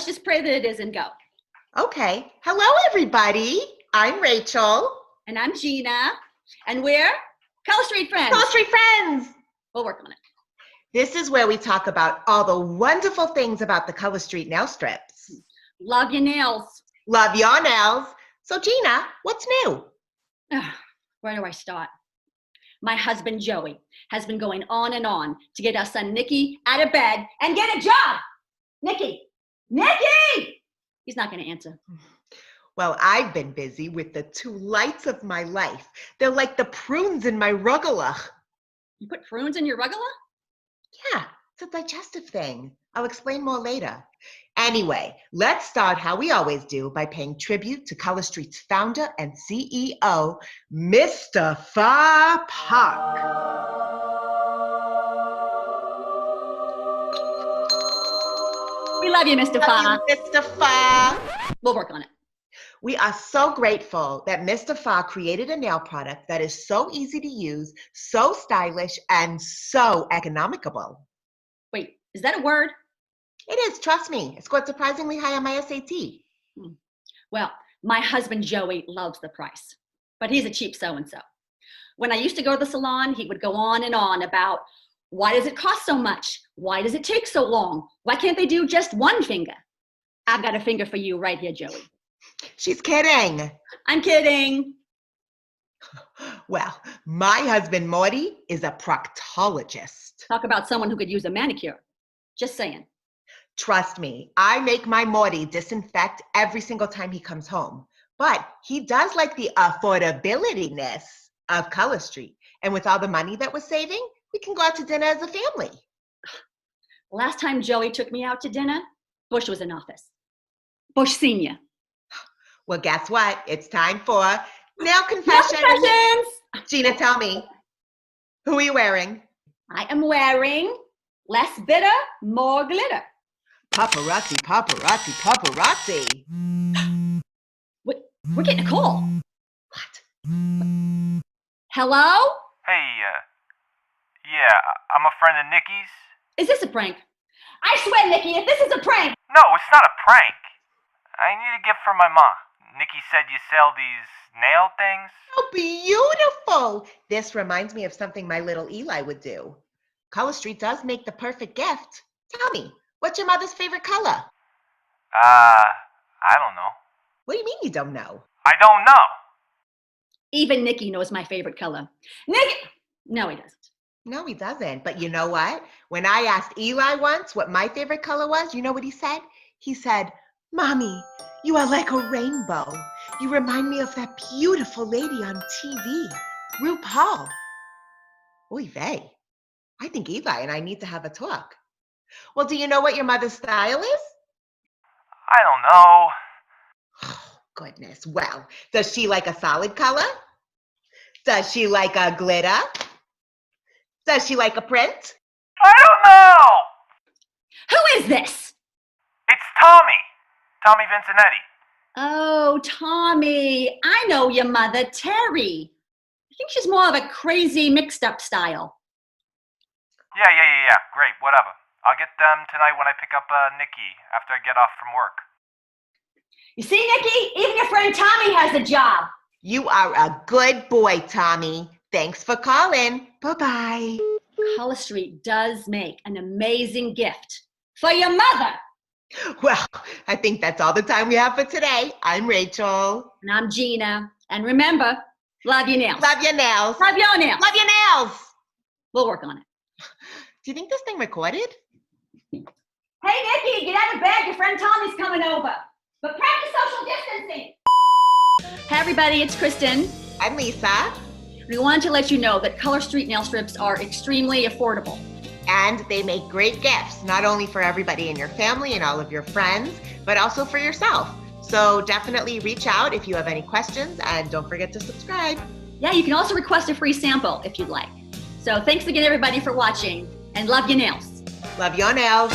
let's just pray that it is and go. Okay. Hello, everybody. I'm Rachel. And I'm Gina. And we're Color Street Friends. Color Street Friends. We'll work on it. This is where we talk about all the wonderful things about the Color Street nail strips. Love your nails. Love your nails. So, Gina, what's new? Where do I start? My husband, Joey, has been going on and on to get our son, Nicky, out of bed and get a job. Nicky! He's not going to answer. Well, I've been busy with the two lights of my life. They're like the prunes in my rugula. You put prunes in your rugula? Yeah, it's a digestive thing. I'll explain more later. Anyway, let's start how we always do by paying tribute to Color Street's founder and CEO, Mr. Fa Park. We love you, Mr. Fa. Mr. Fa. We'll work on it. We are so grateful that Mr. Fa created a nail product that is so easy to use, so stylish, and so economical. Wait, is that a word? It is, trust me. It scored surprisingly high on my SAT. Well, my husband, Joey, loves the price, but he's a cheap so-and-so. When I used to go to the salon, he would go on and on about, why does it cost so much? Why does it take so long? Why can't they do just one finger? I've got a finger for you right here, Joey. She's kidding. I'm kidding. Well, my husband, Morty, is a proctologist. Talk about someone who could use a manicure. Just saying. Trust me, I make my Morty disinfect every single time he comes home. But he does like the affordability-ness of Color Street. And with all the money that we're saving, we can go out to dinner as a family. Last time Joey took me out to dinner, Bush was in office. Bush Sr. Well, guess what? It's time for nail confessions. Nail confessions! Gina, tell me, who are you wearing? I am wearing less bitter, more glitter. Paparazzi, paparazzi, paparazzi. We're getting a call. What? Hello? Hey, yeah, I'm a friend of Nikki's. Is this a prank? I swear, Nicky, if this is a prank. No, it's not a prank. I need a gift for my ma. Nikki said you sell these nail things. Oh, beautiful. This reminds me of something my little Eli would do. Color Street does make the perfect gift. Tell me, what's your mother's favorite color? I don't know. What do you mean you don't know? I don't know. Even Nicky knows my favorite color. Nicky! No, he doesn't. No, he doesn't. But you know what? When I asked Eli once what my favorite color was, you know what he said? He said, Mommy, you are like a rainbow. You remind me of that beautiful lady on TV, RuPaul. Oy vey. I think Eli and I need to have a talk. Well, do you know what your mother's style is? I don't know. Oh, goodness. Well, does she like a solid color? Does she like a glitter? Does she like a print? I don't know. Who is this? It's Tommy. Tommy Vincinetti. Oh, Tommy. I know your mother, Terry. I think she's more of a crazy mixed-up style. Yeah. Great, whatever. I'll get them tonight when I pick up Nikki after I get off from work. You see, Nicky? Even your friend Tommy has a job. You are a good boy, Tommy. Thanks for calling. Bye-bye. Color Street does make an amazing gift for your mother. Well, I think that's all the time we have for today. I'm Rachel. And I'm Gina. And remember, love your nails. Love your nails. Love your nails. Love your nails. We'll work on it. Do you think this thing recorded? Hey, Nicky, get out of bed. Your friend Tommy's coming over. But practice social distancing. Hey, everybody, it's Kristen. I'm Lisa. We wanted to let you know that Color Street nail strips are extremely affordable. And they make great gifts, not only for everybody in your family and all of your friends, but also for yourself. So definitely reach out if you have any questions, and don't forget to subscribe. Yeah, you can also request a free sample if you'd like. So thanks again, everybody, for watching, and love your nails. Love your nails.